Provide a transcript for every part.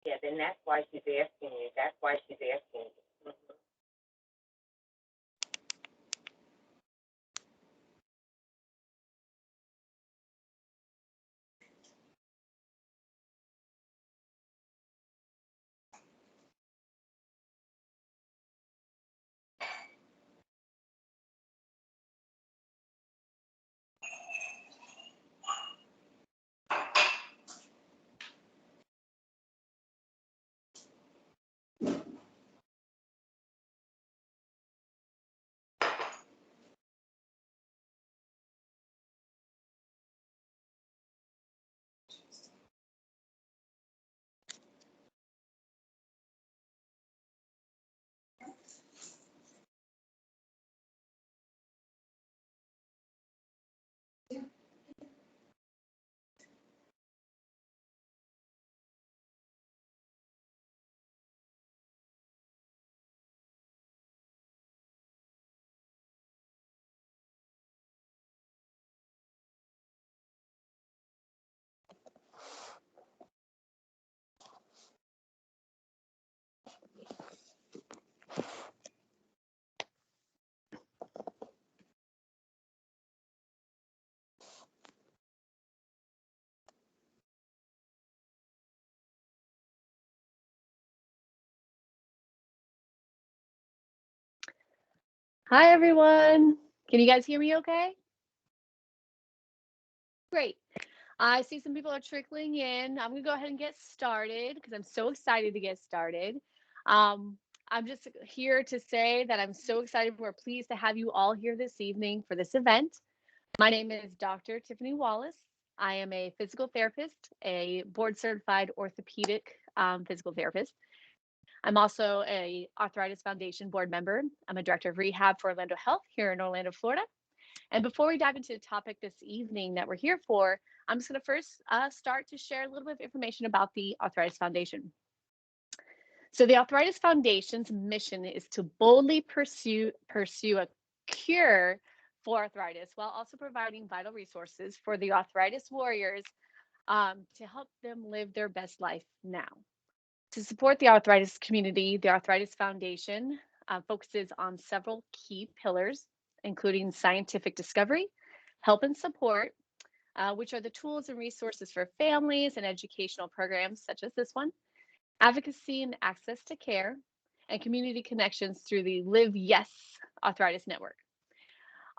Yeah, then that's why she's asking you. That's why she's asking you. Mhm. Hi, everyone. Can you guys hear me okay? Great. I see some people are trickling in. I'm going to go ahead and get started because I'm so excited to get started. Um, I'm just here to say that I'm so excited. We're pleased to have you all here this evening for this event. My name is Dr. Tiffany Wallace. I am a physical therapist, a board certified orthopedic physical therapist. I'm also a Arthritis Foundation board member. I'm a director of rehab for Orlando Health here in Orlando, Florida. And before we dive into the topic this evening that we're here for, I'm just going to first start to share a little bit of information about the Arthritis Foundation. So the Arthritis Foundation's mission is to boldly pursue a cure for arthritis while also providing vital resources for the arthritis warriors to help them live their best life now. To support the arthritis community, the Arthritis Foundation focuses on several key pillars, including scientific discovery, help and support, which are the tools and resources for families and educational programs such as this one, advocacy and access to care, and community connections through the Live Yes Arthritis Network.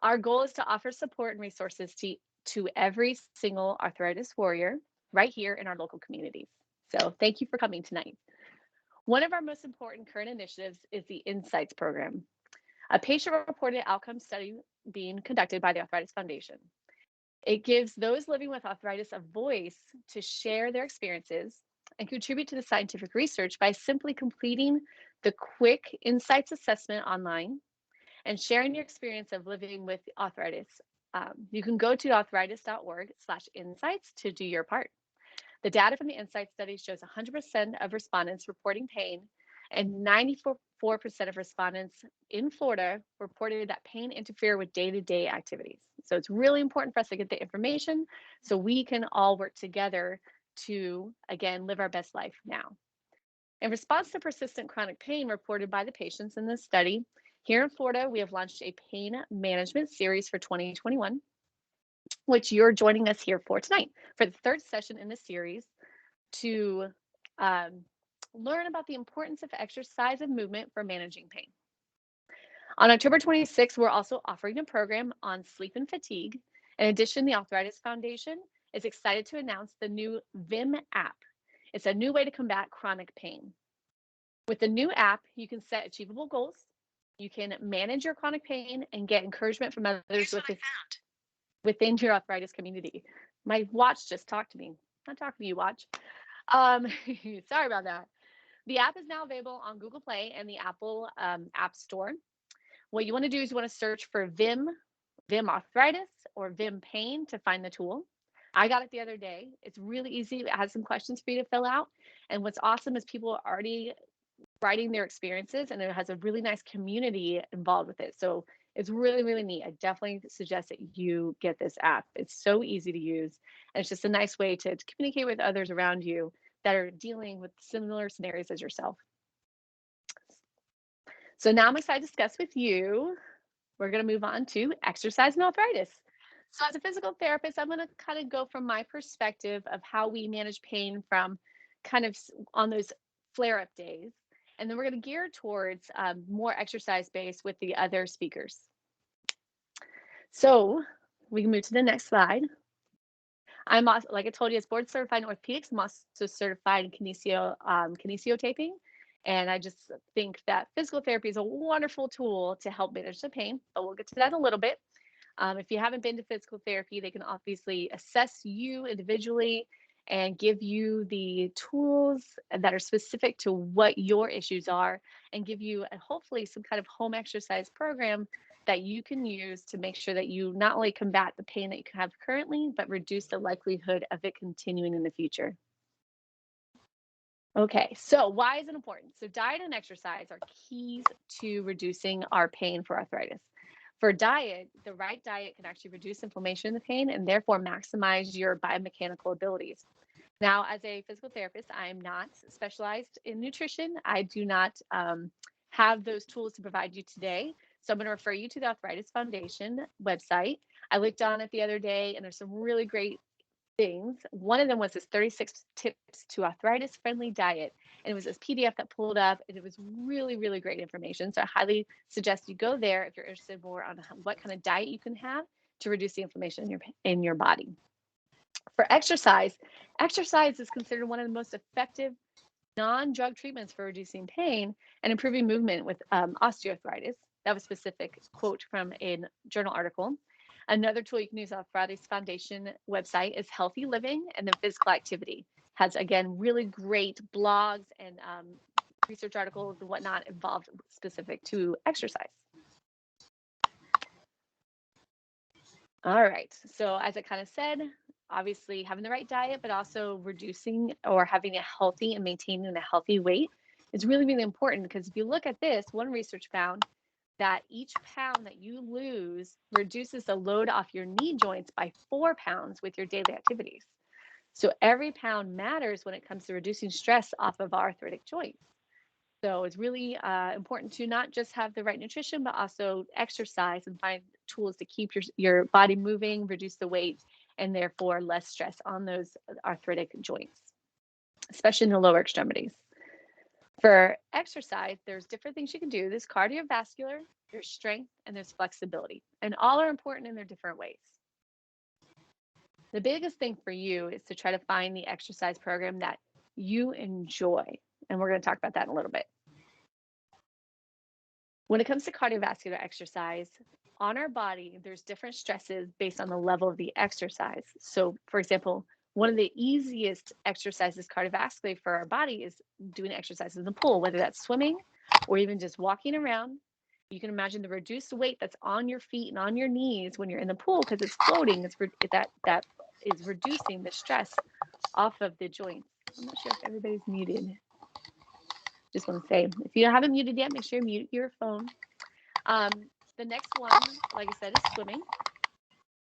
Our goal is to offer support and resources to every single arthritis warrior right here in our local communities. So thank you for coming tonight. One of our most important current initiatives is the Insights Program, a patient-reported outcome study being conducted by the Arthritis Foundation. It gives those living with arthritis a voice to share their experiences and contribute to the scientific research by simply completing the quick Insights assessment online and sharing your experience of living with arthritis. You can go to arthritis.org/insights to do your part. The data from the Insight study shows 100% of respondents reporting pain, and 94% of respondents in Florida reported that pain interfered with day-to-day activities. So it's really important for us to get the information so we can all work together to, again, live our best life now. In response to persistent chronic pain reported by the patients in this study, here in Florida, we have launched a pain management series for 2021, which you're joining us here for tonight for the third session in the series to um, learn about the importance of exercise and movement for managing pain. On October 26th, we're also offering a program on sleep and fatigue. In addition, the Arthritis Foundation is excited to announce the new VIM app. It's a new way to combat chronic pain. With the new app, you can set achievable goals, you can manage your chronic pain, and get encouragement from others within your arthritis community. My watch just talked to me. I'm not talking to you, watch. Sorry about that. The app is now available on Google Play and the Apple App Store. What you want to do is you want to search for VIM arthritis, or VIM pain to find the tool. I got it the other day. It's really easy. It has some questions for you to fill out. And what's awesome is people are already writing their experiences, and it has a really nice community involved with it. So it's really, really neat. I definitely suggest that you get this app. It's so easy to use, and it's just a nice way to communicate with others around you that are dealing with similar scenarios as yourself. So now I'm excited to discuss with you. We're going to move on to exercise and arthritis. So as a physical therapist, I'm going to kind of go from my perspective of how we manage pain from kind of on those flare-up days. And then we're going to gear towards more exercise-based with the other speakers. So we can move to the next slide. I'm also, like I told you, as board certified in orthopedics, I'm also certified in kinesiotaping. And I just think that physical therapy is a wonderful tool to help manage the pain, but we'll get to that in a little bit. If you haven't been to physical therapy, they can obviously assess you individually and give you the tools that are specific to what your issues are and give you hopefully some kind of home exercise program that you can use to make sure that you not only combat the pain that you have currently, but reduce the likelihood of it continuing in the future. Okay, so why is it important? So diet and exercise are keys to reducing our pain for arthritis. For diet, the right diet can actually reduce inflammation and the pain and therefore maximize your biomechanical abilities. Now, as a physical therapist, I'm not specialized in nutrition. I do not have those tools to provide you today. So I'm going to refer you to the Arthritis Foundation website. I looked on it the other day, and there's some really great things. One of them was this 36 tips to arthritis friendly diet. And it was this PDF that pulled up, and it was really, really great information. So I highly suggest you go there if you're interested more on what kind of diet you can have to reduce the inflammation in your body. For exercise, exercise is considered one of the most effective non-drug treatments for reducing pain and improving movement with osteoarthritis. That was a specific quote from a journal article. Another tool you can use on Arthritis Foundation website is healthy living, and then physical activity has, again, really great blogs and research articles and whatnot involved specific to exercise. All right, so as I kind of said, obviously having the right diet, but also reducing or having a healthy and maintaining a healthy weight is really, really important, because if you look at this, one research found that each pound that you lose reduces the load off your knee joints by 4 pounds with your daily activities. So every pound matters when it comes to reducing stress off of our arthritic joints. So it's really important to not just have the right nutrition, but also exercise and find tools to keep your body moving, reduce the weight, and therefore less stress on those arthritic joints, especially in the lower extremities. For exercise, there's different things you can do. There's cardiovascular, there's strength, and there's flexibility. And all are important in their different ways. The biggest thing for you is to try to find the exercise program that you enjoy. And we're going to talk about that in a little bit. When it comes to cardiovascular exercise, on our body, there's different stresses based on the level of the exercise. So, for example, one of the easiest exercises cardiovascularly for our body is doing exercises in the pool, whether that's swimming or even just walking around. You can imagine the reduced weight that's on your feet and on your knees when you're in the pool, because it's floating. That is reducing the stress off of the joints. I'm not sure if everybody's muted. Just want to say, if you haven't muted yet, make sure you mute your phone. The next one, like I said, is swimming.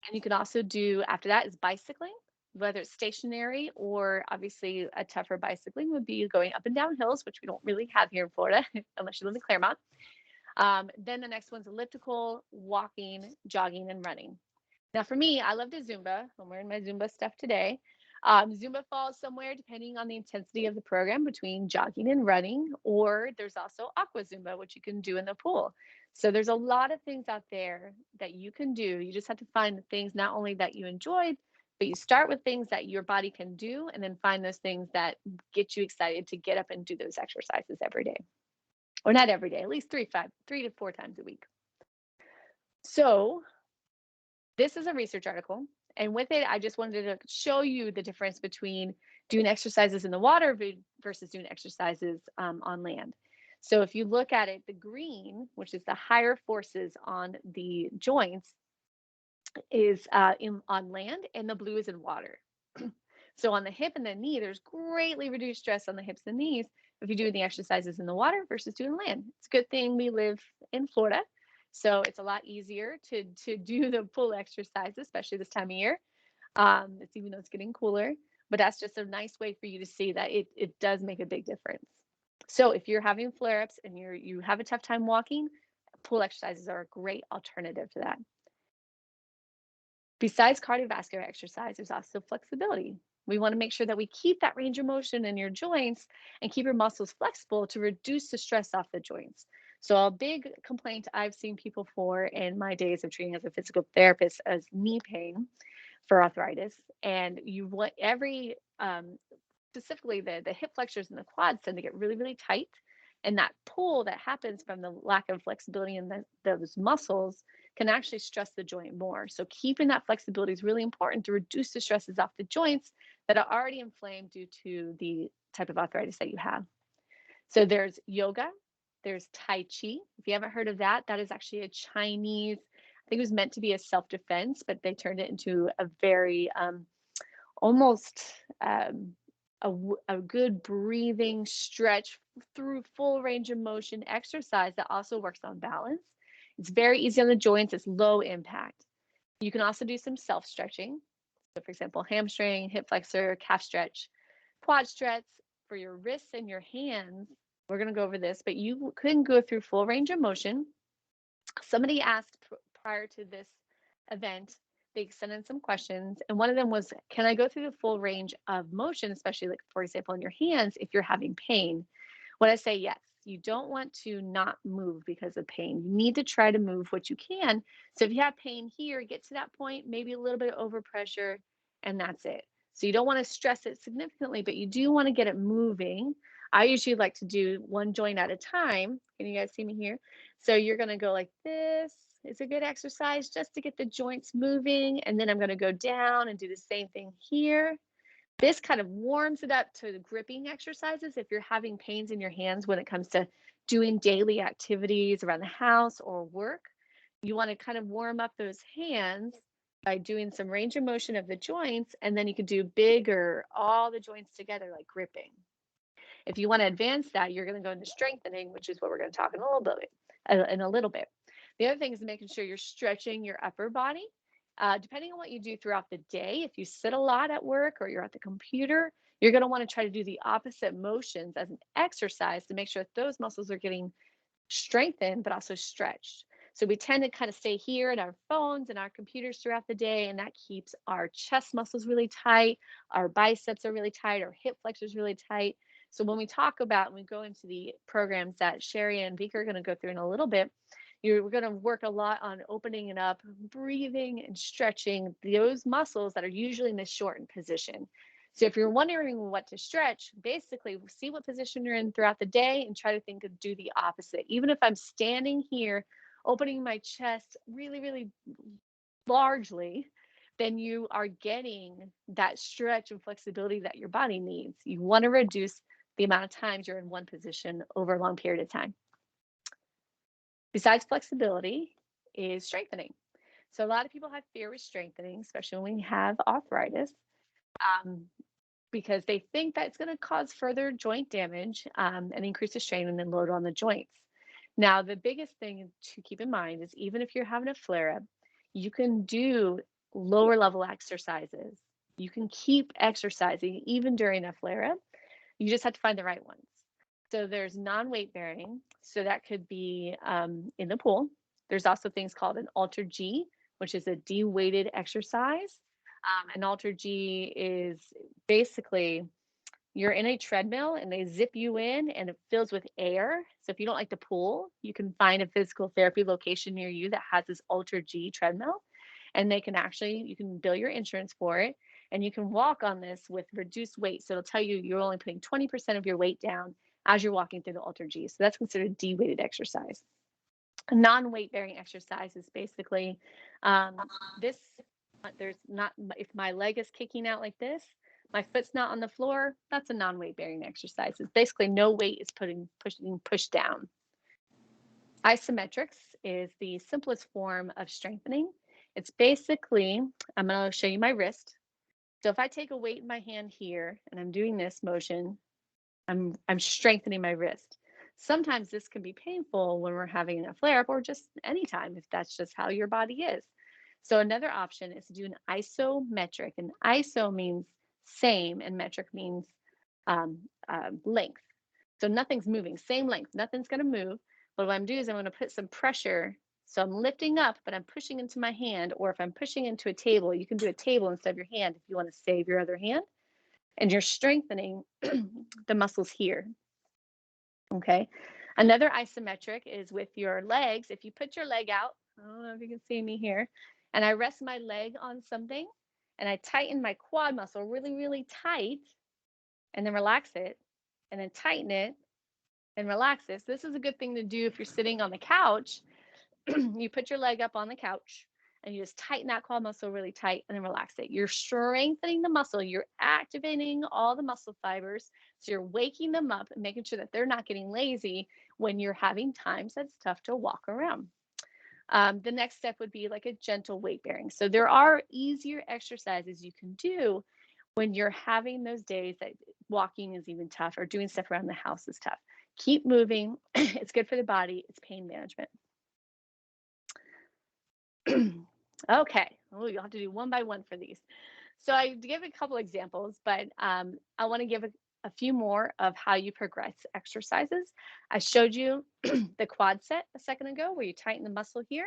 And you can also do, after that, is bicycling, whether it's stationary or obviously a tougher bicycling would be going up and down hills, which we don't really have here in Florida, unless you live in Claremont. Then the next one's elliptical, walking, jogging, and running. Now for me, I love to Zumba. I'm wearing my Zumba stuff today. Zumba falls somewhere, depending on the intensity of the program, between jogging and running, or there's also aqua Zumba, which you can do in the pool. So there's a lot of things out there that you can do. You just have to find the things not only that you enjoy, but you start with things that your body can do, and then find those things that get you excited to get up and do those exercises every day. Or not every day, at least 3 to 4 times a week. So this is a research article, and with it, I just wanted to show you the difference between doing exercises in the water versus doing exercises on land. So if you look at it, the green, which is the higher forces on the joints, is on land, and the blue is in water. So on the hip and the knee, there's greatly reduced stress on the hips and knees if you're doing the exercises in the water versus doing land. It's a good thing we live in Florida, so it's a lot easier to do the pool exercises, especially this time of year. It's even though it's getting cooler. But that's just a nice way for you to see that it does make a big difference. So if you're having flare-ups and you have a tough time walking, pool exercises are a great alternative to that. Besides cardiovascular exercise, there's also flexibility. We want to make sure that we keep that range of motion in your joints and keep your muscles flexible to reduce the stress off the joints. So, a big complaint I've seen people for in my days of treating as a physical therapist is knee pain for arthritis. And you want specifically the hip flexors and the quads tend to get really, really tight. And that pull that happens from the lack of flexibility in those muscles can actually stress the joint more. So keeping that flexibility is really important to reduce the stresses off the joints that are already inflamed due to the type of arthritis that you have. So there's yoga, there's Tai Chi. If you haven't heard of that, that is actually a Chinese, I think it was meant to be a self-defense, but they turned it into a very almost a good breathing stretch through full range of motion exercise that also works on balance. It's very easy on the joints, it's low impact. You can also do some self stretching. So, for example, hamstring, hip flexor, calf stretch, quad stretch for your wrists and your hands. We're going to go over this, but you can go through full range of motion. Somebody asked prior to this event, they sent in some questions, and one of them was, can I go through the full range of motion, especially like, for example, in your hands if you're having pain? When I say yes, you don't want to not move because of pain. You need to try to move what you can. So if you have pain here, get to that point, maybe a little bit of overpressure, and that's it. So you don't want to stress it significantly, but you do want to get it moving. I usually like to do one joint at a time. Can you guys see me here? So you're going to go like this. It's a good exercise just to get the joints moving. And then I'm going to go down and do the same thing here. This kind of warms it up to the gripping exercises. If you're having pains in your hands when it comes to doing daily activities around the house or work, you want to kind of warm up those hands by doing some range of motion of the joints. And then you can do bigger, all the joints together, like gripping. If you want to advance that, you're going to go into strengthening, which is what we're going to talk in a little bit. The other thing is making sure you're stretching your upper body. Depending on what you do throughout the day, if you sit a lot at work or you're at the computer, you're going to want to try to do the opposite motions as an exercise to make sure that those muscles are getting strengthened, but also stretched. So we tend to kind of stay here in our phones and our computers throughout the day, and that keeps our chest muscles really tight, our biceps are really tight, our hip flexors really tight. So when we talk about, and we go into the programs that Sherry and Vika are going to go through in a little bit, you're going to work a lot on opening it up, breathing and stretching those muscles that are usually in this shortened position. So if you're wondering what to stretch, basically see what position you're in throughout the day and try to think of do the opposite. Even if I'm standing here, opening my chest really, really largely, then you are getting that stretch and flexibility that your body needs. You want to reduce the amount of times you're in one position over a long period of time. Besides flexibility is strengthening. So a lot of people have fear with strengthening, especially when we have arthritis, because they think that it's going to cause further joint damage and increase the strain and then load on the joints. Now, the biggest thing to keep in mind is even if you're having a flare-up, you can do lower level exercises. You can keep exercising even during a flare-up. You just have to find the right ones. So there's non-weight bearing. So that could be in the pool. There's also things called an Alter G, which is a de-weighted exercise. An Alter G is basically you're in a treadmill and they zip you in and it fills with air. So if you don't like the pool, you can find a physical therapy location near you that has this Alter G treadmill. And they can actually, you can bill your insurance for it. And you can walk on this with reduced weight. So it'll tell you you're only putting 20% of your weight down as you're walking through the Alter G. So that's considered de-weighted exercise. A non-weight bearing exercise is basically this, there's not, if my leg is kicking out like this, my foot's not on the floor, that's a non-weight bearing exercise. It's basically no weight is pushed down. Isometrics is the simplest form of strengthening. It's basically, I'm going to show you my wrist. So if I take a weight in my hand here and I'm doing this motion, I'm strengthening my wrist. Sometimes this can be painful when we're having a flare-up or just anytime if that's just how your body is. So another option is to do an isometric. And iso means same, and metric means length. So nothing's moving, same length, nothing's going to move. But what I'm doing is I'm going to put some pressure. So I'm lifting up, but I'm pushing into my hand, or if I'm pushing into a table, you can do a table instead of your hand if you want to save your other hand, and you're strengthening the muscles here. Okay. Another isometric is with your legs. If you put your leg out, I don't know if you can see me here, and I rest my leg on something and I tighten my quad muscle really, really tight, and then relax it, and then tighten it and relax this. This is a good thing to do if you're sitting on the couch. You put your leg up on the couch and you just tighten that quad muscle really tight and then relax it. You're strengthening the muscle. You're activating all the muscle fibers. So you're waking them up and making sure that they're not getting lazy when you're having times that's tough to walk around. The next step would be like a gentle weight bearing. So there are easier exercises you can do when you're having those days that walking is even tough or doing stuff around the house is tough. Keep moving. It's good for the body. It's pain management. Okay. Oh, you'll have to do one by one for these. So I give a couple examples, but I want to give a few more of how you progress exercises. I showed you the quad set a second ago where you tighten the muscle here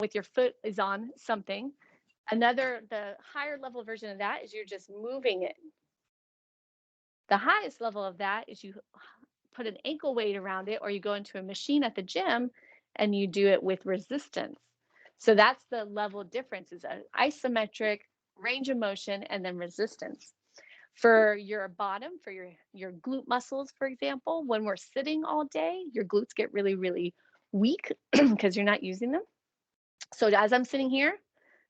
with your foot is on something. The higher level version of that is you're just moving it. The highest level of that is you put an ankle weight around it, or you go into a machine at the gym and you do it with resistance. So that's the level difference, is an isometric, range of motion, and then resistance. For your bottom, for your glute muscles, for example, when we're sitting all day, your glutes get really, really weak because you're not using them. So as I'm sitting here,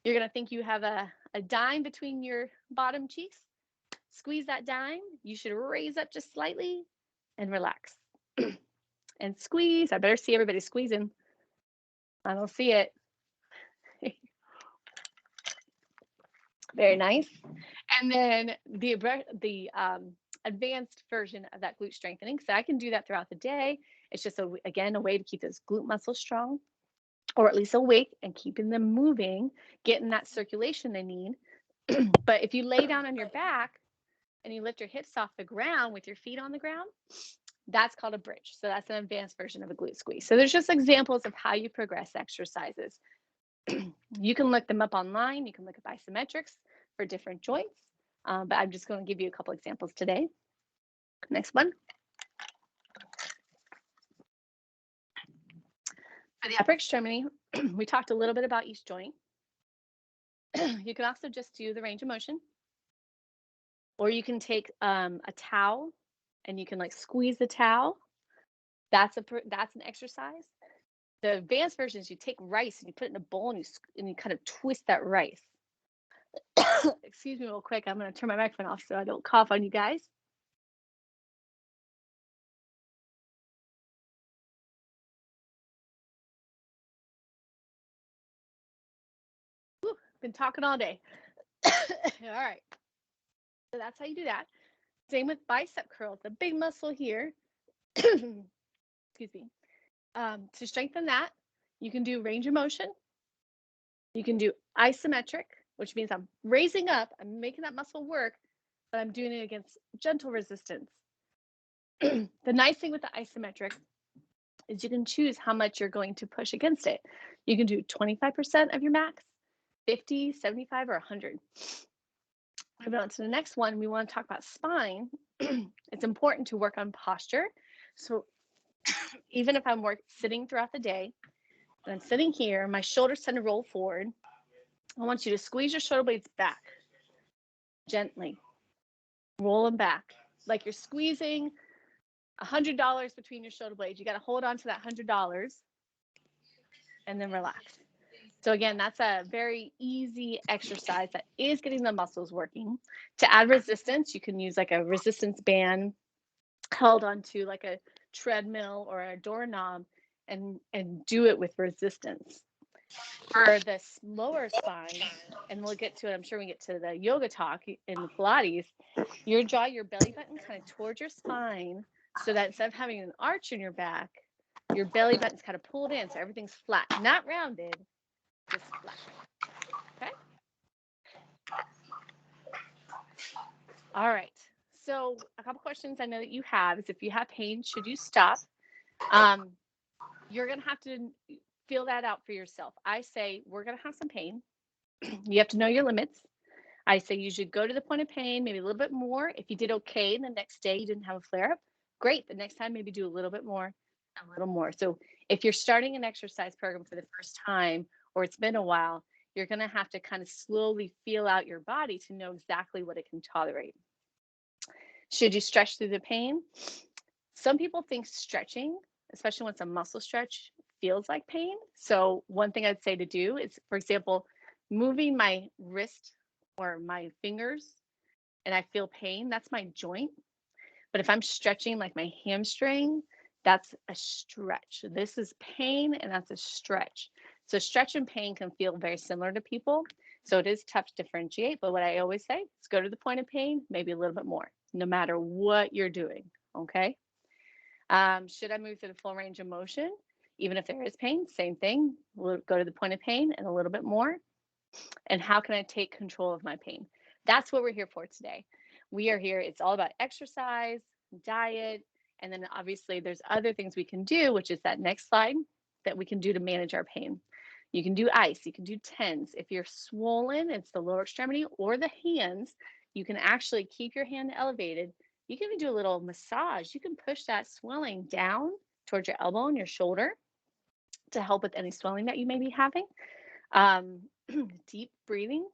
you're going to think you have a dime between your bottom cheeks. Squeeze that dime. You should raise up just slightly and relax. And squeeze. I better see everybody squeezing. I don't see it. Very nice. And then the advanced version of that glute strengthening. So I can do that throughout the day. It's just, again, a way to keep those glute muscles strong, or at least awake and keeping them moving, getting that circulation they need. But if you lay down on your back and you lift your hips off the ground with your feet on the ground, that's called a bridge. So that's an advanced version of a glute squeeze. So there's just examples of how you progress exercises. You can look them up online. You can look up isometrics for different joints. But I'm just going to give you a couple examples today. Next one. For the upper extremity, we talked a little bit about each joint. You can also just do the range of motion, or you can take a towel and you can like squeeze the towel. That's an exercise. The advanced version is you take rice and you put it in a bowl and you kind of twist that rice. Excuse me real quick. I'm going to turn my microphone off so I don't cough on you guys. Whew, been talking all day. All right. So that's how you do that. Same with bicep curls, the big muscle here. Excuse me. To strengthen that, you can do range of motion. You can do isometric, which means I'm raising up, I'm making that muscle work, but I'm doing it against gentle resistance. The nice thing with the isometric is you can choose how much you're going to push against it. You can do 25% of your max, 50, 75, or 100. Moving on to the next one, we want to talk about spine. It's important to work on posture. So even if I'm sitting throughout the day, and I'm sitting here, my shoulders tend to roll forward. I want you to squeeze your shoulder blades back gently. Roll them back like you're squeezing $100 between your shoulder blades. You got to hold on to that $100 and then relax. So again, that's a very easy exercise that is getting the muscles working. To add resistance, you can use like a resistance band held onto like a treadmill or a doorknob and do it with resistance. For the lower spine, and we'll get to it, I'm sure we get to the yoga talk in Pilates, you draw your belly button kind of towards your spine so that instead of having an arch in your back, your belly button's kind of pulled in, so everything's flat, not rounded, just flat. Okay? All right. So a couple questions I know that you have is, if you have pain, should you stop? Um, you're going to have to feel that out for yourself. I say we're going to have some pain. You have to know your limits. I say you should go to the point of pain, maybe a little bit more. If you did okay the next day, you didn't have a flare up, great. The next time, maybe do a little bit more, a little more. So if you're starting an exercise program for the first time, or it's been a while, you're going to have to kind of slowly feel out your body to know exactly what it can tolerate. Should you stretch through the pain? Some people think stretching, especially when it's a muscle stretch, feels like pain. So one thing I'd say to do is, for example, moving my wrist or my fingers and I feel pain, that's my joint. But if I'm stretching like my hamstring, that's a stretch. This is pain and that's a stretch. So stretch and pain can feel very similar to people. So it is tough to differentiate. But what I always say is go to the point of pain, maybe a little bit more, no matter what you're doing. Okay. Should I move through the full range of motion? Even if there is pain, same thing. We'll go to the point of pain and a little bit more. And how can I take control of my pain? That's what we're here for today. We are here. It's all about exercise, diet, and then obviously there's other things we can do, which is that next slide, that we can do to manage our pain. You can do ice, you can do TENS. If you're swollen, it's the lower extremity or the hands, you can actually keep your hand elevated. You can even do a little massage. You can push that swelling down towards your elbow and your shoulder to help with any swelling that you may be having. Deep breathing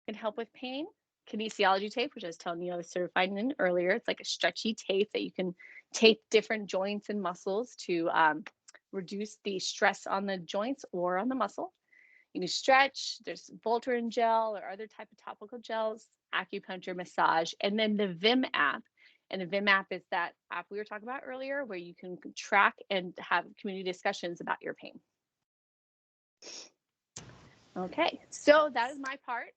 can help with pain. Kinesiology tape, which I was telling you I was certified in earlier, it's like a stretchy tape that you can tape different joints and muscles to reduce the stress on the joints or on the muscle. You can stretch. There's Voltaren gel or other type of topical gels, acupuncture, massage, and then the Vim app. And the Vim app is that app we were talking about earlier, where you can track and have community discussions about your pain. Okay, so that is my part.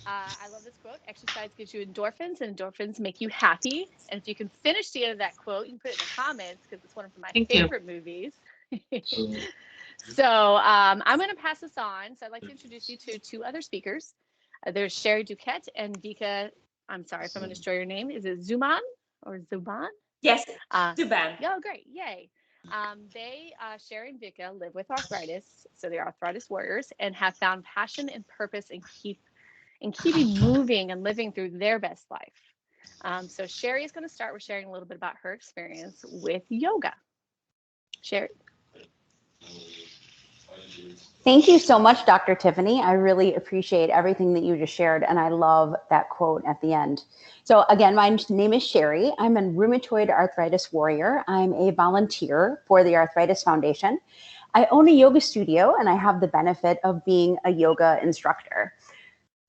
I love this quote. Exercise gives you endorphins, and endorphins make you happy. And if you can finish the end of that quote, you can put it in the comments, because it's one of my favorite movies. So I'm going to pass this on. So I'd like to introduce you to two other speakers. There's Sherry Duquet and Vika. I'm sorry if I'm going to destroy your name. Is it Zuban or Zuban? Yes, Zuban. Oh, great. Yay. Sherry and Vika, live with arthritis. So they're arthritis warriors and have found passion and purpose in keeping moving and living through their best life. So Sherry is going to start with sharing a little bit about her experience with yoga. Sherry. Thank you so much, Dr. Tiffany. I really appreciate everything that you just shared, and I love that quote at the end. So again, my name is Sherry. I'm a rheumatoid arthritis warrior. I'm a volunteer for the Arthritis Foundation. I own a yoga studio, and I have the benefit of being a yoga instructor.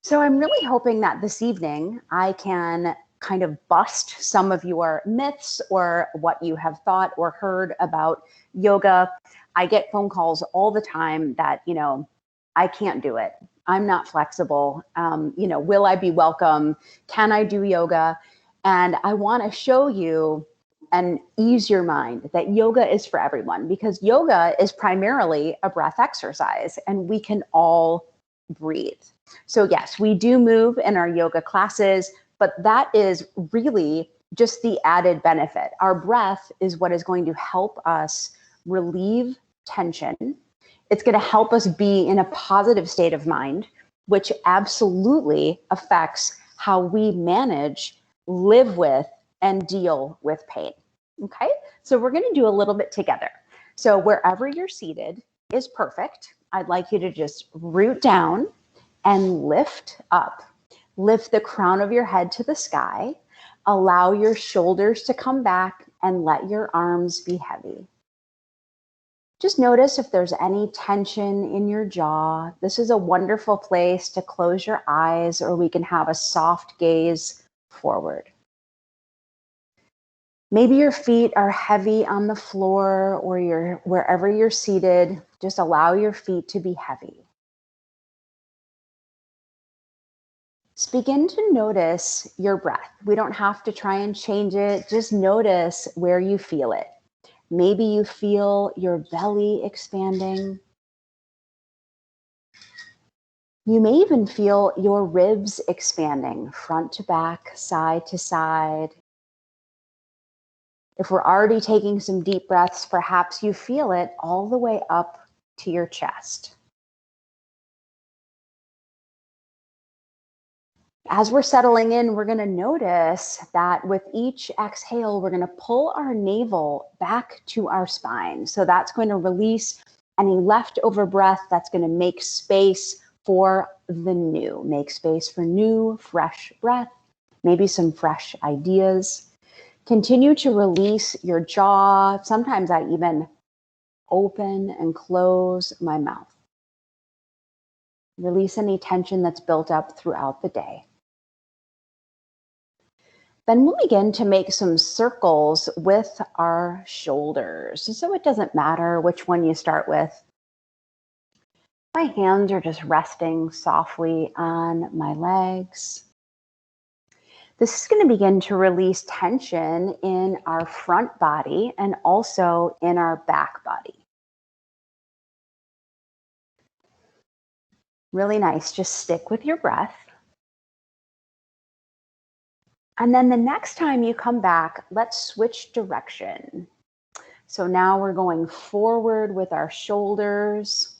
So I'm really hoping that this evening I can kind of bust some of your myths or what you have thought or heard about yoga. I get phone calls all the time that, I can't do it. I'm not flexible. Will I be welcome? Can I do yoga? And I want to show you and ease your mind that yoga is for everyone, because yoga is primarily a breath exercise and we can all breathe. So yes, we do move in our yoga classes, but that is really just the added benefit. Our breath is what is going to help us relieve tension. It's going to help us be in a positive state of mind, which absolutely affects how we manage, live with, and deal with pain. Okay, so we're going to do a little bit together. So wherever you're seated is perfect. I'd like you to just root down and lift up. Lift the crown of your head to the sky. Allow your shoulders to come back and let your arms be heavy. Just notice if there's any tension in your jaw. This is a wonderful place to close your eyes, or we can have a soft gaze forward. Maybe your feet are heavy on the floor, or wherever you're seated, just allow your feet to be heavy. Just begin to notice your breath. We don't have to try and change it. Just notice where you feel it. Maybe you feel your belly expanding. You may even feel your ribs expanding front to back, side to side. If we're already taking some deep breaths, perhaps you feel it all the way up to your chest. As we're settling in, we're going to notice that with each exhale, we're going to pull our navel back to our spine. So that's going to release any leftover breath. That's going to make space for the new. Make space for new, fresh breath, maybe some fresh ideas. Continue to release your jaw. Sometimes I even open and close my mouth. Release any tension that's built up throughout the day. Then we'll begin to make some circles with our shoulders. So it doesn't matter which one you start with. My hands are just resting softly on my legs. This is going to begin to release tension in our front body and also in our back body. Really nice. Just stick with your breath. And then the next time you come back, let's switch direction. So now we're going forward with our shoulders.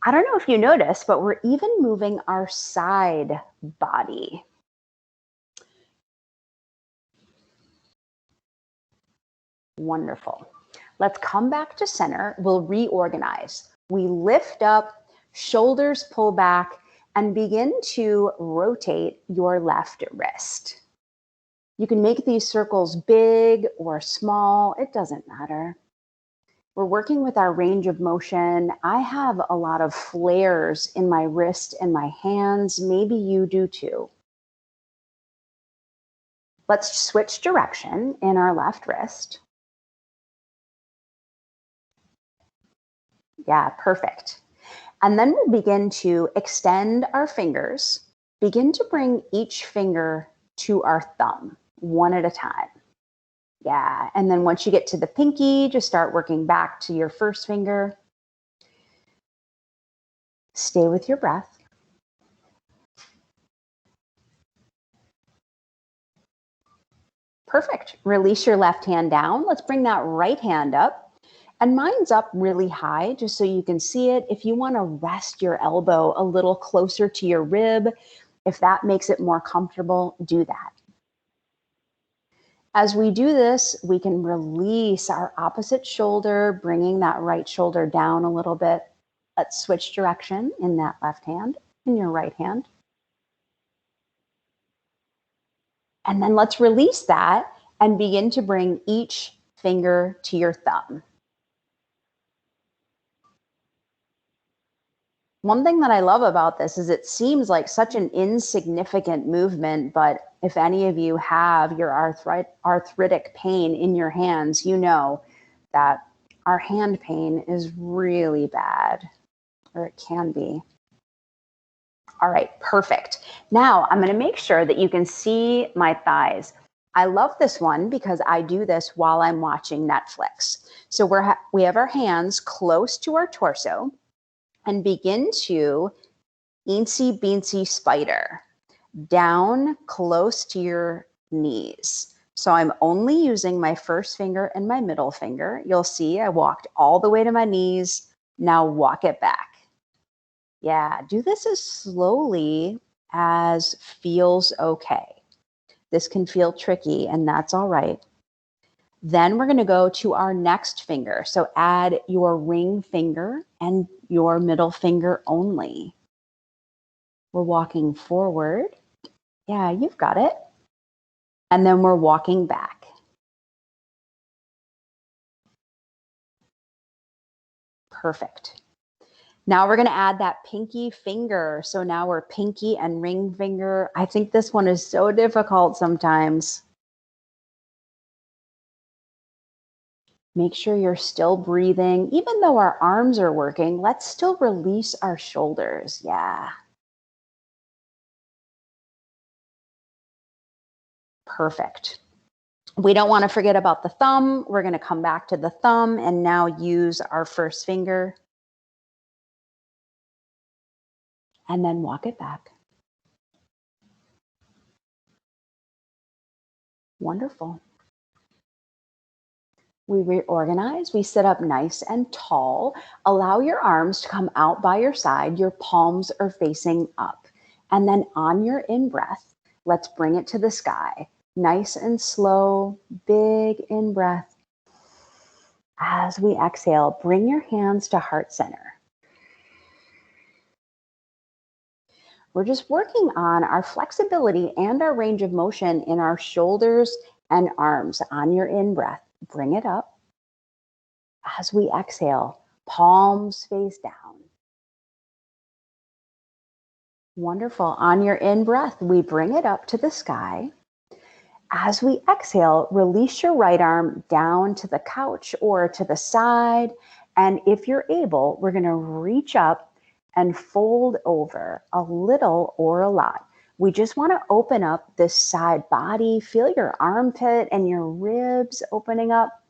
I don't know if you noticed, but we're even moving our side body. Wonderful. Let's come back to center. We'll reorganize. We lift up, shoulders pull back, and begin to rotate your left wrist. You can make these circles big or small. It doesn't matter. We're working with our range of motion. I have a lot of flares in my wrist and my hands. Maybe you do too. Let's switch direction in our left wrist. Yeah, perfect. And then we'll begin to extend our fingers. Begin to bring each finger to our thumb, one at a time. Yeah, and then once you get to the pinky, just start working back to your first finger. Stay with your breath. Perfect. Release your left hand down. Let's bring that right hand up. And mine's up really high, just so you can see it. If you want to rest your elbow a little closer to your rib, if that makes it more comfortable, do that. As we do this, we can release our opposite shoulder, bringing that right shoulder down a little bit. Let's switch direction in that left hand, in your right hand. And then let's release that and begin to bring each finger to your thumb. One thing that I love about this is it seems like such an insignificant movement, but if any of you have your arthritic pain in your hands, you know that our hand pain is really bad, or it can be. All right, perfect. Now I'm going to make sure that you can see my thighs. I love this one because I do this while I'm watching Netflix. So we have our hands close to our torso and begin to eensy beensy spider down close to your knees. So I'm only using my first finger and my middle finger. You'll see I walked all the way to my knees. Now walk it back. Yeah, do this as slowly as feels okay. This can feel tricky, and that's all right. Then we're going to go to our next finger. So add your ring finger and your middle finger only. We're walking forward. Yeah, you've got it. And then we're walking back. Perfect. Now we're going to add that pinky finger. So now we're pinky and ring finger. I think this one is so difficult sometimes. Make sure you're still breathing. Even though our arms are working, let's still release our shoulders. Yeah. Perfect. We don't want to forget about the thumb. We're going to come back to the thumb and now use our first finger. and then walk it back. Wonderful. We reorganize, we sit up nice and tall. Allow your arms to come out by your side. Your palms are facing up. And then on your in-breath, let's bring it to the sky. Nice and slow, big in-breath. As we exhale, bring your hands to heart center. We're just working on our flexibility and our range of motion in our shoulders and arms. On your in-breath, bring it up. As we exhale, palms face down. Wonderful. On your in-breath, we bring it up to the sky. As we exhale, release your right arm down to the couch or to the side. And if you're able, we're going to reach up and fold over a little or a lot. We just want to open up this side body. Feel your armpit and your ribs opening up.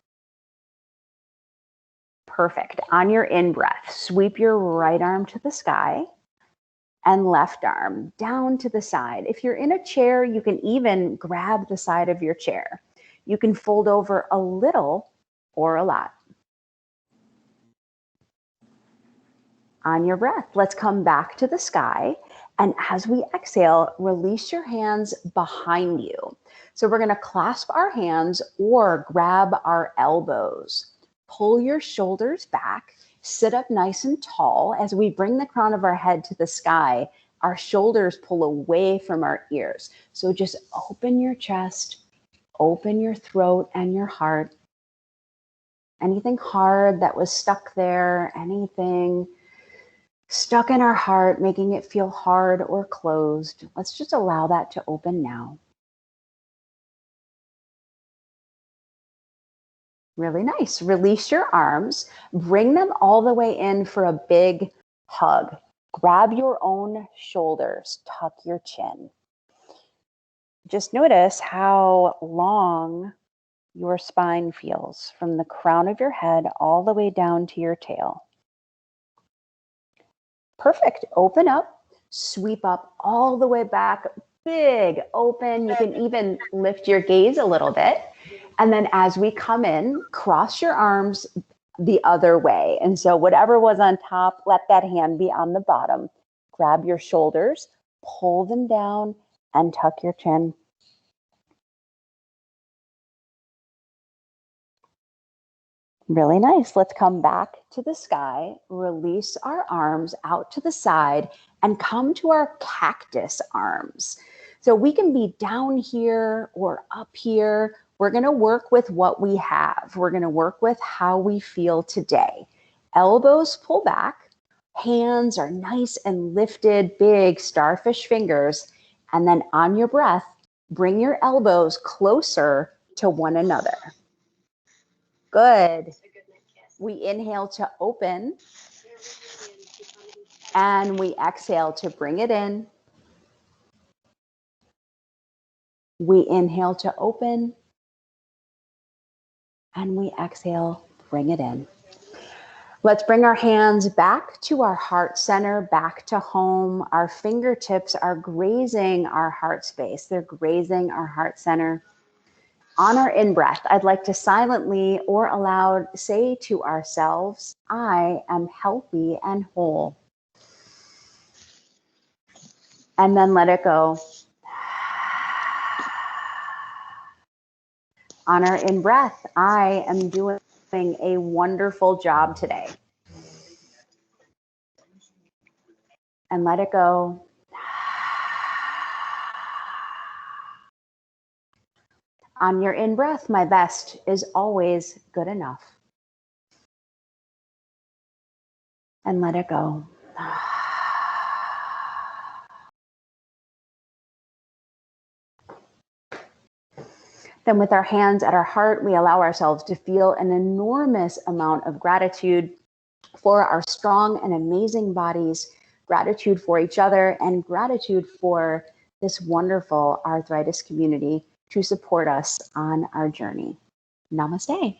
Perfect. On your in-breath, sweep your right arm to the sky and left arm down to the side. If you're in a chair, you can even grab the side of your chair. You can fold over a little or a lot. On your breath, let's come back to the sky. And as we exhale, release your hands behind you. So we're going to clasp our hands or grab our elbows. Pull your shoulders back, sit up nice and tall. As we bring the crown of our head to the sky, our shoulders pull away from our ears. So just open your chest, open your throat and your heart. Anything hard that was stuck there, anything stuck in our heart, making it feel hard or closed, let's just allow that to open now. Really nice. Release your arms, bring them all the way in for a big hug. Grab your own shoulders, tuck your chin. Just notice how long your spine feels from the crown of your head all the way down to your tail. Perfect. Open up, sweep up all the way back, big open. You can even lift your gaze a little bit. And then as we come in, cross your arms the other way. And so whatever was on top, let that hand be on the bottom. Grab your shoulders, pull them down, and tuck your chin. Really nice. Let's come back to the sky, release our arms out to the side, and come to our cactus arms. So we can be down here or up here. We're going to work with what we have. We're going to work with how we feel today. Elbows pull back. Hands are nice and lifted, big starfish fingers. And then on your breath, bring your elbows closer to one another. Good. We inhale to open. And we exhale to bring it in. We inhale to open. And we exhale, bring it in. Let's bring our hands back to our heart center, back to home. Our fingertips are grazing our heart space. They're grazing our heart center. On our in-breath, I'd like to silently or aloud say to ourselves, I am healthy and whole. And then let it go. On our in-breath, I am doing a wonderful job today. And let it go. On your in-breath, my best is always good enough. And let it go. Then with our hands at our heart, we allow ourselves to feel an enormous amount of gratitude for our strong and amazing bodies, gratitude for each other, and gratitude for this wonderful arthritis community to support us on our journey. Namaste.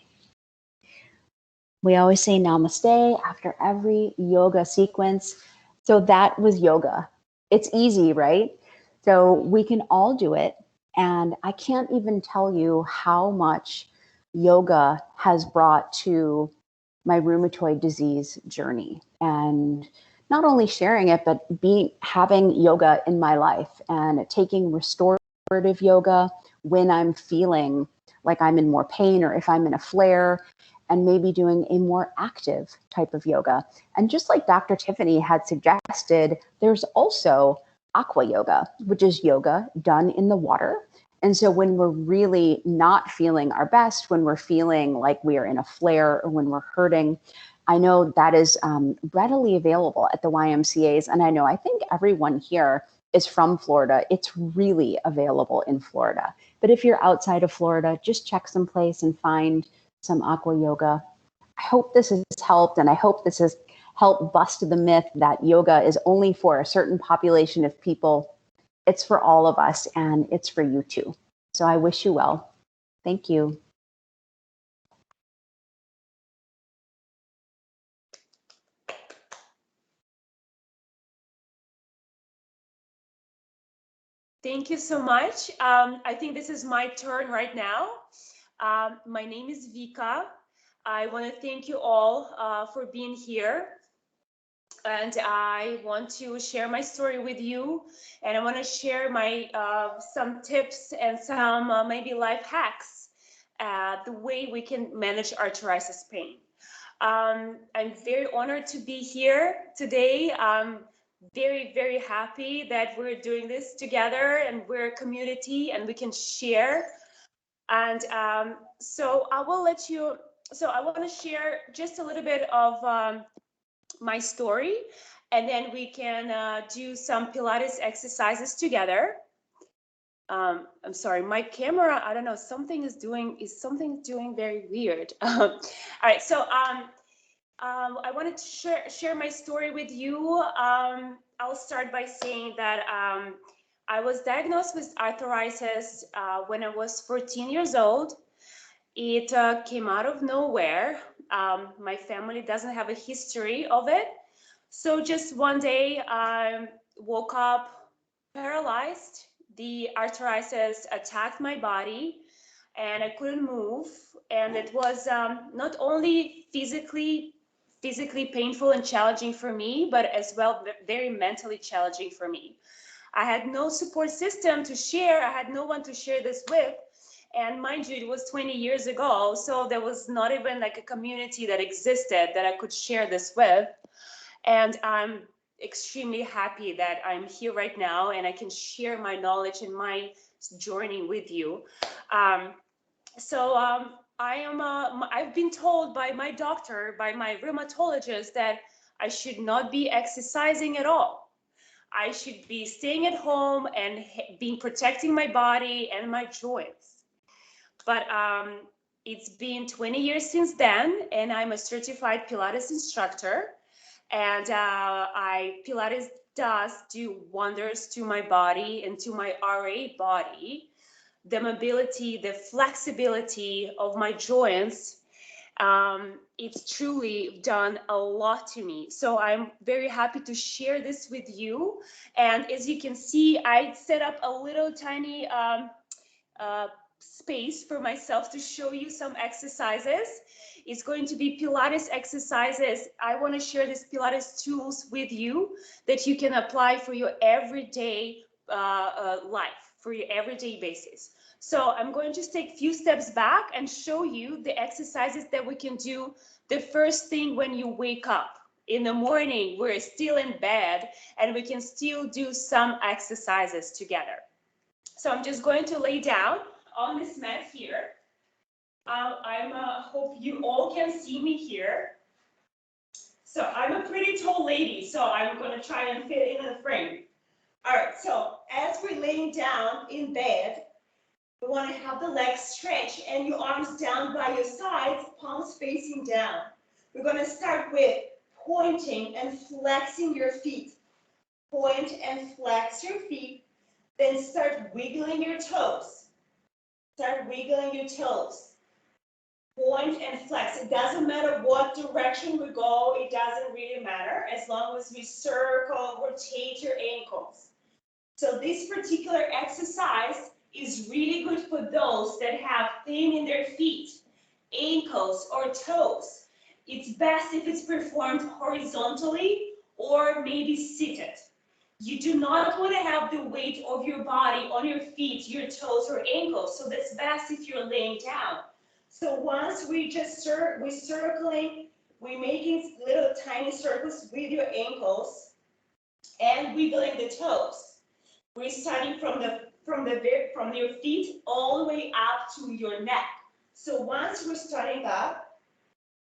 We always say namaste after every yoga sequence. So that was yoga. It's easy, right? So we can all do it. And I can't even tell you how much yoga has brought to my rheumatoid disease journey. And not only sharing it, but having yoga in my life and taking restorative yoga when I'm feeling like I'm in more pain or if I'm in a flare, and maybe doing a more active type of yoga. And just like Dr. Tiffany had suggested, there's also aqua yoga, which is yoga done in the water. And so when we're really not feeling our best, when we're feeling like we are in a flare or when we're hurting, I know that is readily available at the YMCAs. And I think everyone here is from Florida. It's really available in Florida. But if you're outside of Florida, just check someplace and find some aqua yoga. I hope this has helped, and I hope this has helped bust the myth that yoga is only for a certain population of people. It's for all of us, and it's for you too. So I wish you well. Thank you. Thank you so much. I think this is my turn right now. My name is Vika. I want to thank you all for being here. And I want to share my story with you. And I want to share my some tips and some maybe life hacks, the way we can manage arthritis pain. I'm very honored to be here today. I'm very, very happy that we're doing this together and we're a community and we can share. And so I will let you, so I want to share just a little bit of my story, and then we can do some Pilates exercises together. I'm sorry, my camera, I don't know, something is doing very weird. All right, so I wanted to share my story with you. I'll start by saying that I was diagnosed with arthritis when I was 14 years old. It came out of nowhere. My family doesn't have a history of it. So just one day I woke up paralyzed. The arthritis attacked my body and I couldn't move. And it was not only physically painful and challenging for me, but as well very mentally challenging for me. I had no support system to share. I had no one to share this with. And mind you, it was 20 years ago. So there was not even like a community that existed that I could share this with. And I'm extremely happy that I'm here right now and I can share my knowledge and my journey with you. I've been told by my doctor, by my rheumatologist, that I should not be exercising at all. I should be staying at home and protecting my body and my joints. But it's been 20 years since then, and I'm a certified Pilates instructor. And Pilates does do wonders to my body and to my RA body. The mobility, the flexibility of my joints, it's truly done a lot to me. So I'm very happy to share this with you. And as you can see, I set up a little tiny space for myself to show you some exercises. It's going to be Pilates exercises. I want to share these Pilates tools with you that you can apply for your everyday life, for your everyday basis. So I'm going to take a few steps back and show you the exercises that we can do the first thing when you wake up. In the morning, we're still in bed and we can still do some exercises together. So I'm just going to lay down on this mat here. I hope you all can see me here. So I'm a pretty tall lady, so I'm going to try and fit in the frame. All right, so as we're laying down in bed, we want to have the legs stretched and your arms down by your sides, palms facing down. We're going to start with pointing and flexing your feet. Point and flex your feet, then start wiggling your toes. Start wiggling your toes. point and flex. It doesn't matter what direction we go. It doesn't really matter as long as we circle, rotate your ankles. So this particular exercise is really good for those that have pain in their feet, ankles, or toes. It's best if it's performed horizontally or maybe seated. You do not want to have the weight of your body on your feet, your toes, or ankles. So that's best if you're laying down. So once we're circling, we're making little tiny circles with your ankles and wiggling the toes. We're starting from your feet all the way up to your neck. So once we're starting up,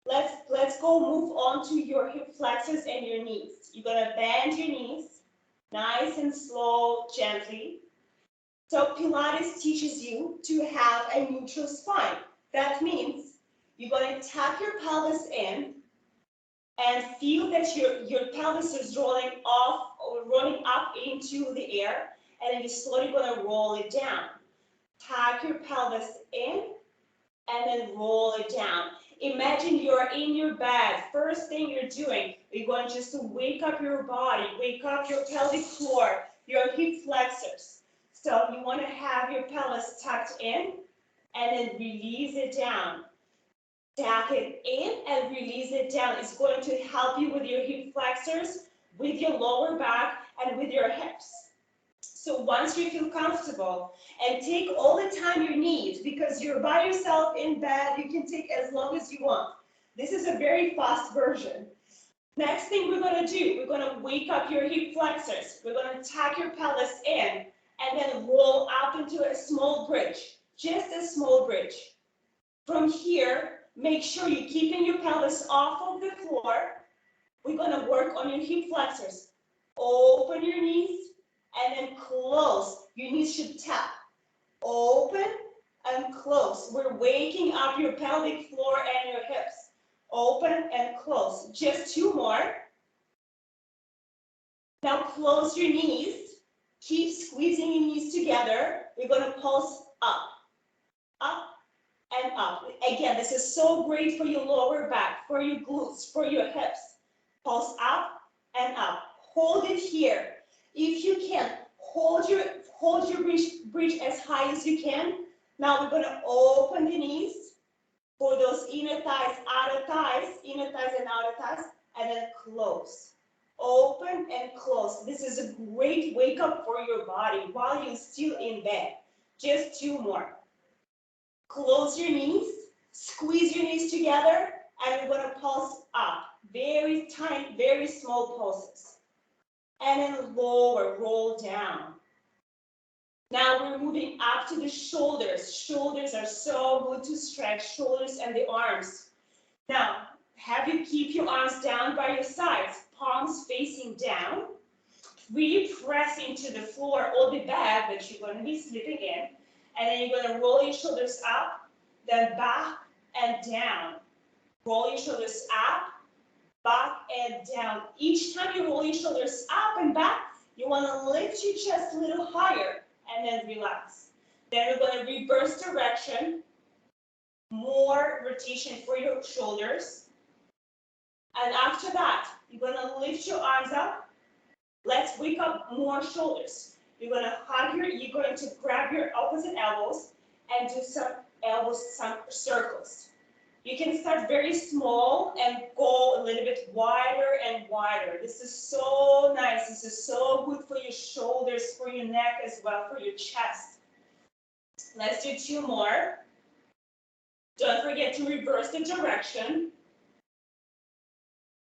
let's go move on to your hip flexors and your knees. You're gonna bend your knees, nice and slow, gently. So Pilates teaches you to have a neutral spine. That means you're going to tuck your pelvis in and feel that your pelvis is rolling off or rolling up into the air, and then you're slowly going to roll it down. Tuck your pelvis in and then roll it down. Imagine you're in your bed. First thing you're doing, you're going just to wake up your body, wake up your pelvic floor, your hip flexors. So you want to have your pelvis tucked in and then release it down. Tuck it in and release it down. It's going to help you with your hip flexors, with your lower back, and with your hips. So once you feel comfortable, and take all the time you need, because you're by yourself in bed, you can take as long as you want. This is a very fast version. Next thing we're going to do, we're going to wake up your hip flexors. We're going to tuck your pelvis in and then roll up into a small bridge, just a small bridge. From here, make sure you're keeping your pelvis off of the floor. We're going to work on your hip flexors. Open your knees and then close. Your knees should tap. Open and close. We're waking up your pelvic floor and your hips. Open and close. Just two more. Now close your knees. Keep squeezing your knees together. We're going to pulse up, up, and up. Again, this is so great for your lower back, for your glutes, for your hips. Pulse up and up. Hold it here. If you can, hold your bridge as high as you can. Now we're going to open the knees for those inner thighs, outer thighs, inner thighs and outer thighs, and then close. Open and close. This is a great wake up for your body while you're still in bed. Just two more. Close your knees, squeeze your knees together, and we're going to pulse up. Very tiny, very small pulses. And then lower, roll down. Now we're moving up to the shoulders. Shoulders are so good to stretch, shoulders and the arms. Now, have you keep your arms down by your sides, palms facing down. Really press into the floor or the bed that you're going to be sleeping in. And then you're going to roll your shoulders up, then back and down. Roll your shoulders up, back and down. Each time you roll your shoulders up and back, you want to lift your chest a little higher and then relax. Then we're going to reverse direction. More rotation for your shoulders. And after that, you're going to lift your arms up. Let's wake up more shoulders. You're going to grab your opposite elbows and do some circles. You can start very small and go a little bit wider and wider. This is so nice. This is so good for your shoulders, for your neck as well, for your chest. Let's do two more. Don't forget to reverse the direction.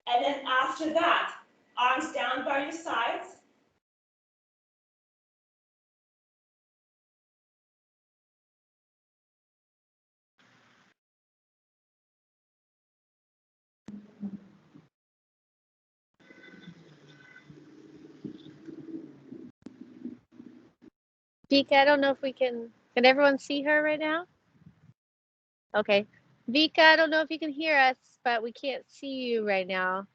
And then after that, arms down by your sides. Vika, I don't know if we can everyone see her right now? Okay. Vika, I don't know if you can hear us, but we can't see you right now.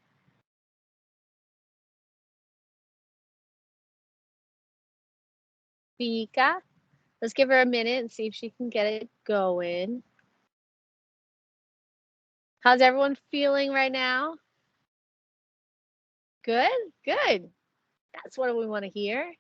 Vika, let's give her a minute and see if she can get it going. How's everyone feeling right now? Good, good. That's what we want to hear.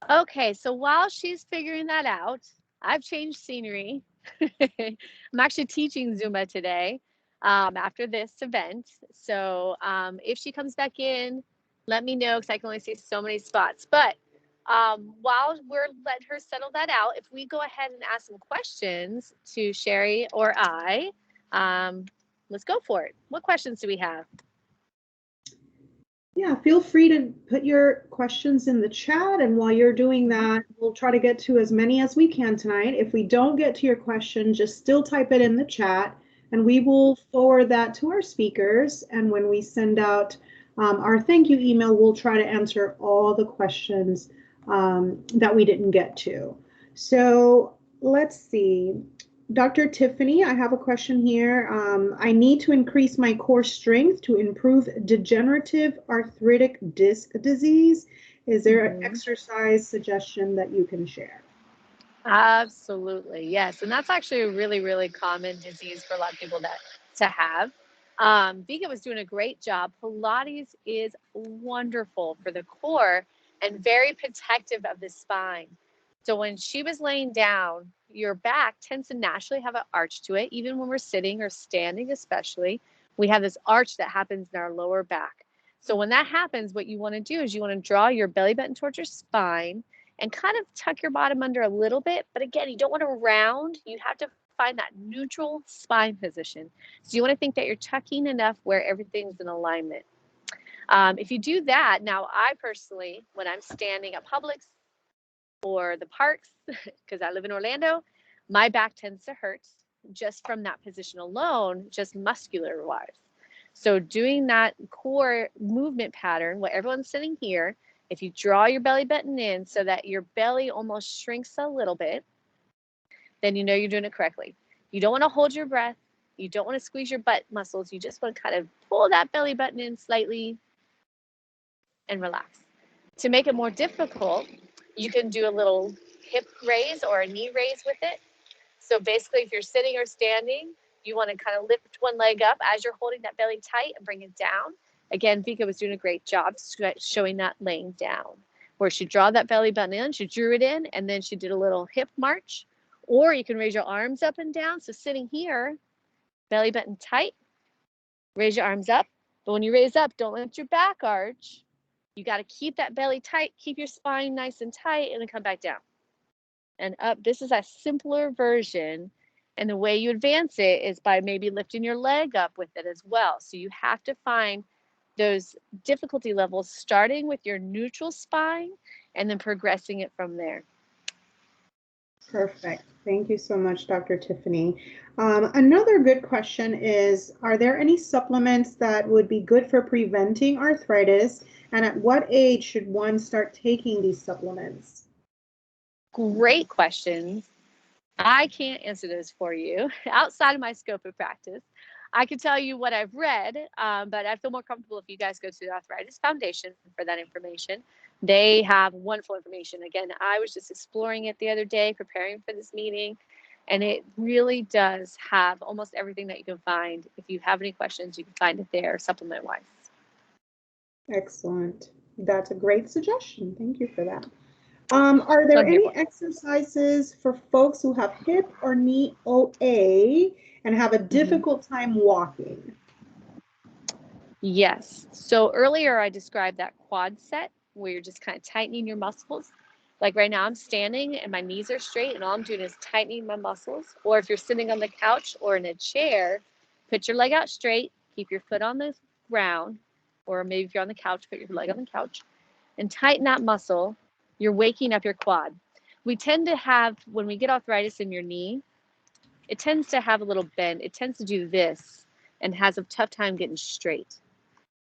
Okay, so while she's figuring that out, I've changed scenery. I'm actually teaching Zumba today after this event. So if she comes back in, let me know because I can only see so many spots. But while we're letting her settle that out, if we go ahead and ask some questions to Sherry or I, let's go for it. What questions do we have? Yeah, feel free to put your questions in the chat. And while you're doing that, we'll try to get to as many as we can tonight. If we don't get to your question, just still type it in the chat and we will forward that to our speakers. And when we send out our thank you email, we'll try to answer all the questions that we didn't get to. So let's see. Dr. Tiffany, I have a question here. I need to increase my core strength to improve degenerative arthritic disc disease. Is there an exercise suggestion that you can share? Absolutely, yes. And that's actually a really, really common disease for a lot of people to have. Vika was doing a great job. Pilates is wonderful for the core and very protective of the spine. So when she was laying down, your back tends to naturally have an arch to it, even when we're sitting or standing, especially. We have this arch that happens in our lower back. So when that happens, what you want to do is you want to draw your belly button towards your spine and kind of tuck your bottom under a little bit. But again, you don't want to round. You have to find that neutral spine position. So you want to think that you're tucking enough where everything's in alignment. If you do that, now I personally, when I'm standing at Publix or the parks, because I live in Orlando, my back tends to hurt just from that position alone, just muscular wise. So doing that core movement pattern, what everyone's sitting here, if you draw your belly button in so that your belly almost shrinks a little bit, then you know you're doing it correctly. You don't want to hold your breath. You don't want to squeeze your butt muscles. You just want to kind of pull that belly button in slightly and relax. To make it more difficult, you can do a little hip raise or a knee raise with it. So basically, if you're sitting or standing, you want to kind of lift one leg up as you're holding that belly tight and bring it down. Again, Vika was doing a great job showing that laying down, where she drew that belly button in, she drew it in, and then she did a little hip march. Or you can raise your arms up and down. So sitting here, belly button tight, raise your arms up. But when you raise up, don't let your back arch. You got to keep that belly tight, keep your spine nice and tight, and then come back down and up. This is a simpler version. And the way you advance it is by maybe lifting your leg up with it as well. So you have to find those difficulty levels starting with your neutral spine and then progressing it from there. Perfect. Thank you so much, Dr. Tiffany. Another good question is, are there any supplements that would be good for preventing arthritis? And at what age should one start taking these supplements? Great questions. I can't answer those for you outside of my scope of practice. I can tell you what I've read, but I feel more comfortable if you guys go to the Arthritis Foundation for that information. They have wonderful information. Again, I was just exploring it the other day, preparing for this meeting, and it really does have almost everything that you can find. If you have any questions, you can find it there, supplement-wise. Excellent. That's a great suggestion. Thank you for that. Are there any exercises for folks who have hip or knee OA and have a difficult time walking? Yes. So earlier I described that quad set where you're just kind of tightening your muscles. Like right now I'm standing and my knees are straight and all I'm doing is tightening my muscles. Or if you're sitting on the couch or in a chair, put your leg out straight, keep your foot on the ground, or maybe if you're on the couch, put your leg on the couch and tighten that muscle. You're waking up your quad. We tend to have, when we get arthritis in your knee, it tends to have a little bend. It tends to do this and has a tough time getting straight.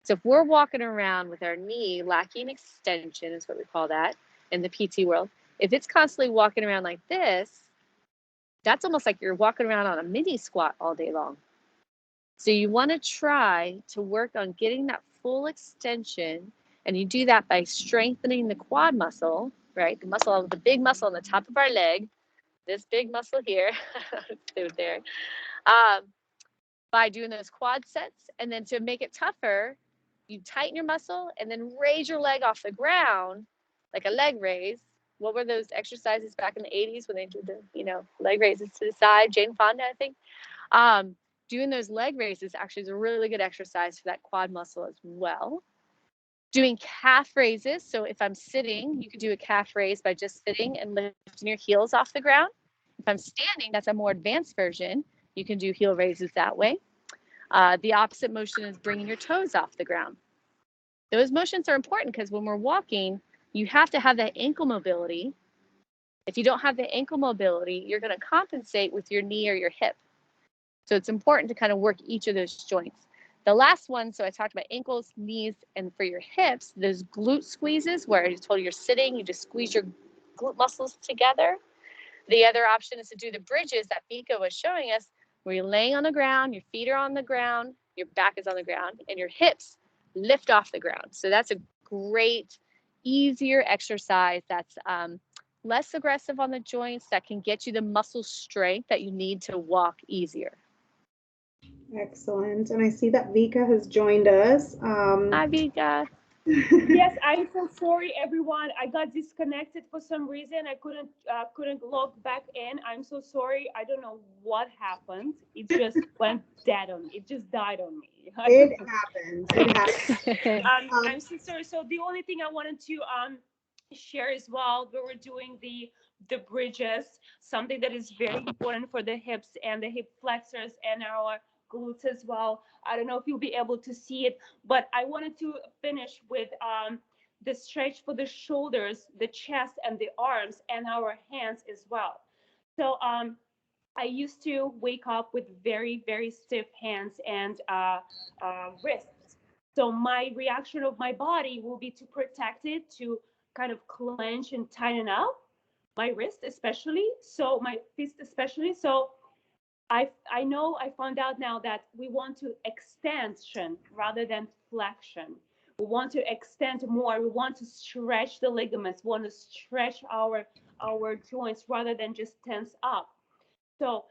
So if we're walking around with our knee lacking extension, is what we call that in the PT world, if it's constantly walking around like this, that's almost like you're walking around on a mini squat all day long. So you want to try to work on getting that full extension, and you do that by strengthening the quad muscle, right? The big muscle on the top of our leg, this big muscle here, there, um, by doing those quad sets. And then to make it tougher, you tighten your muscle and then raise your leg off the ground, like a leg raise. What were those exercises back in the 80s when they did the, leg raises to the side? Jane Fonda, I think. Doing those leg raises actually is a really good exercise for that quad muscle as well. Doing calf raises. So if I'm sitting, you could do a calf raise by just sitting and lifting your heels off the ground. If I'm standing, that's a more advanced version. You can do heel raises that way. The opposite motion is bringing your toes off the ground. Those motions are important because when we're walking, you have to have that ankle mobility. If you don't have the ankle mobility, you're going to compensate with your knee or your hip. So it's important to kind of work each of those joints. The last one, so I talked about ankles, knees, and for your hips, those glute squeezes where I told you you're sitting, you just squeeze your glute muscles together. The other option is to do the bridges that Vika was showing us, where you're laying on the ground, your feet are on the ground, your back is on the ground, and your hips lift off the ground. So that's a great, easier exercise that's less aggressive on the joints, that can get you the muscle strength that you need to walk easier. Excellent. And I see that Vika has joined us. Hi, Vika. Yes, I'm so sorry, everyone. I got disconnected for some reason. I couldn't log back in. I'm so sorry. I don't know what happened. It just went dead on me. It just died on me. It happens. It happens. I'm so sorry. So the only thing I wanted to share as well, we were doing the bridges, something that is very important for the hips and the hip flexors and our glutes as well. I don't know if you'll be able to see it, but I wanted to finish with the stretch for the shoulders, the chest, and the arms, and our hands as well. So I used to wake up with very, very stiff hands and wrists. So my reaction of my body will be to protect it, to kind of clench and tighten up my wrist, especially. So my fist, especially. So I know I found out now that we want to extension rather than flexion. We want to extend more. We want to stretch the ligaments. We want to stretch our joints rather than just tense up. So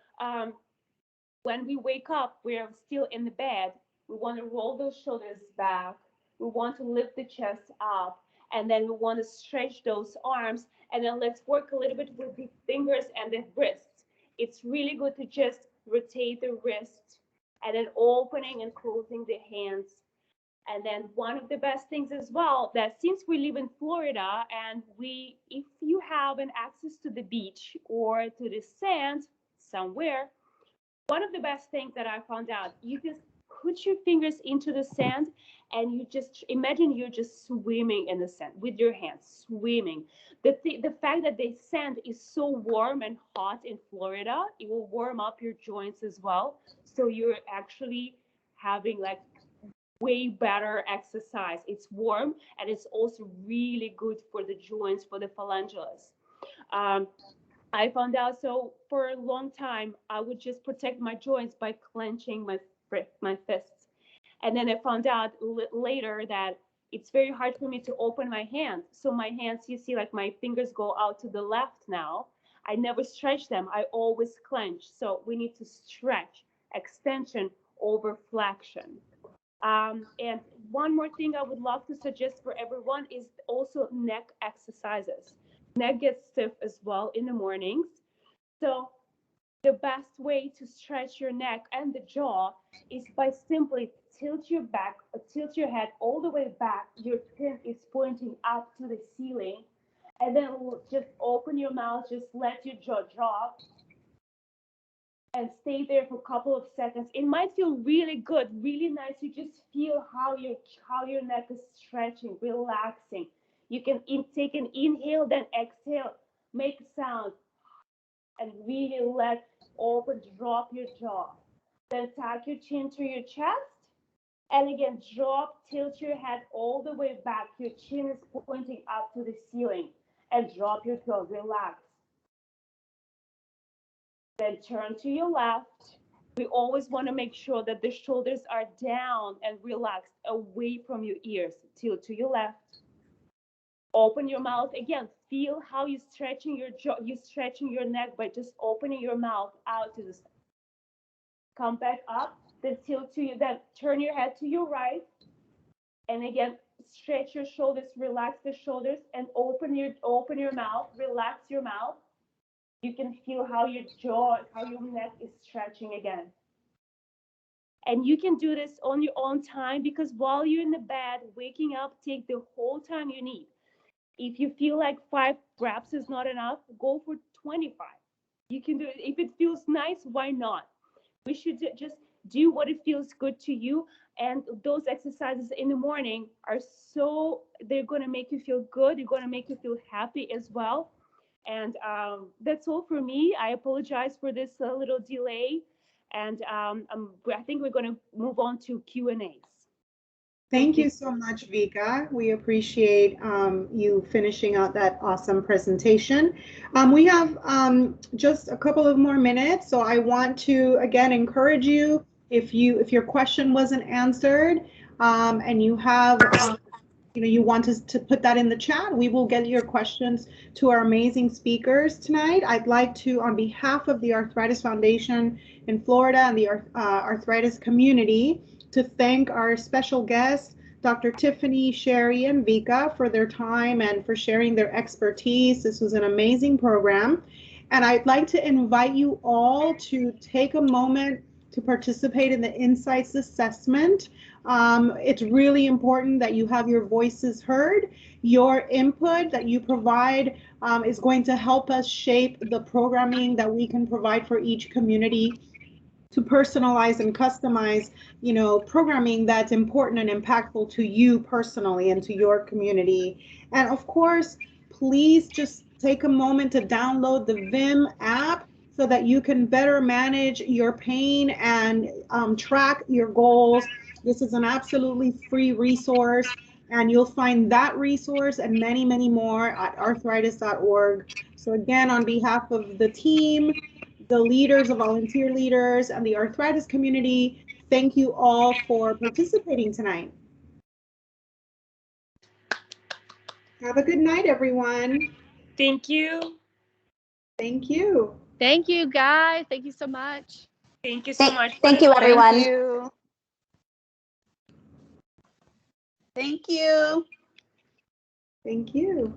when we wake up, we're still in the bed. We want to roll those shoulders back. We want to lift the chest up, and then we want to stretch those arms. And then let's work a little bit with the fingers and the wrists. It's really good to just rotate the wrist and then opening and closing the hands. And then one of the best things as well, that since we live in Florida and if you have an access to the beach or to the sand somewhere, one of the best things that I found out, you just put your fingers into the sand and you just imagine you're just swimming in the sand with your hands, swimming. The fact that the sand is so warm and hot in Florida, it will warm up your joints as well. So you're actually having like way better exercise. It's warm and it's also really good for the joints, for the phalanges. I found out, so for a long time, I would just protect my joints by clenching my fists. And then I found out later that it's very hard for me to open my hands. So my hands, you see, like my fingers go out to the left now. I never stretch them. I always clench. So we need to stretch, extension over flexion. And one more thing I would love to suggest for everyone is also neck exercises. Neck gets stiff as well in the mornings. So the best way to stretch your neck and the jaw is by simply tilt your back, tilt your head all the way back. Your chin is pointing up to the ceiling. And then just open your mouth, just let your jaw drop and stay there for a couple of seconds. It might feel really good, really nice. You just feel how your neck is stretching, relaxing. You can take an inhale, then exhale, make a sound, and really drop your jaw. Then tuck your chin to your chest, and again, tilt your head all the way back. Your chin is pointing up to the ceiling, and drop your jaw, relax. Then turn to your left, We always want to make sure that the shoulders are down and relaxed away from your ears. Tilt to your left. Open your mouth again. Feel how you're stretching your jaw, you're stretching your neck by just opening your mouth out to the side. Come back up, then tilt to you, then turn your head to your right. And again, stretch your shoulders, relax the shoulders, and open your mouth, relax your mouth. You can feel how your jaw, how your neck is stretching again. And you can do this on your own time, because while you're in the bed, waking up, take the whole time you need. If you feel like 5 reps is not enough, go for 25. You can do it. If it feels nice, why not? We should just do what it feels good to you. And those exercises in the morning are they're going to make you feel good. They're going to make you feel happy as well. And that's all for me. I apologize for this little delay. And I think we're going to move on to Q&As. Thank you so much, Vika. We appreciate you finishing out that awesome presentation. We have just a couple of more minutes, so I want to again encourage you, if your question wasn't answered and you have you want us to put that in the chat, we will get your questions to our amazing speakers tonight. I'd like to, on behalf of the Arthritis Foundation in Florida and the arthritis community, to thank our special guests, Dr. Tiffany, Sherry, and Vika, for their time and for sharing their expertise. This was an amazing program. And I'd like to invite you all to take a moment to participate in the Insights Assessment. It's really important that you have your voices heard. Your input that you provide is going to help us shape the programming that we can provide for each community, to personalize and customize, programming that's important and impactful to you personally and to your community. And of course, please just take a moment to download the VIM app so that you can better manage your pain and track your goals. This is an absolutely free resource, and you'll find that resource and many, many more at arthritis.org. So again, on behalf of the team, the leaders, the volunteer leaders, and the arthritis community, thank you all for participating tonight. Have a good night, everyone. Thank you. Thank you. Thank you, guys. Thank you so much. Thank you so much. Thank you, everyone. Thank you. Thank you. Thank you.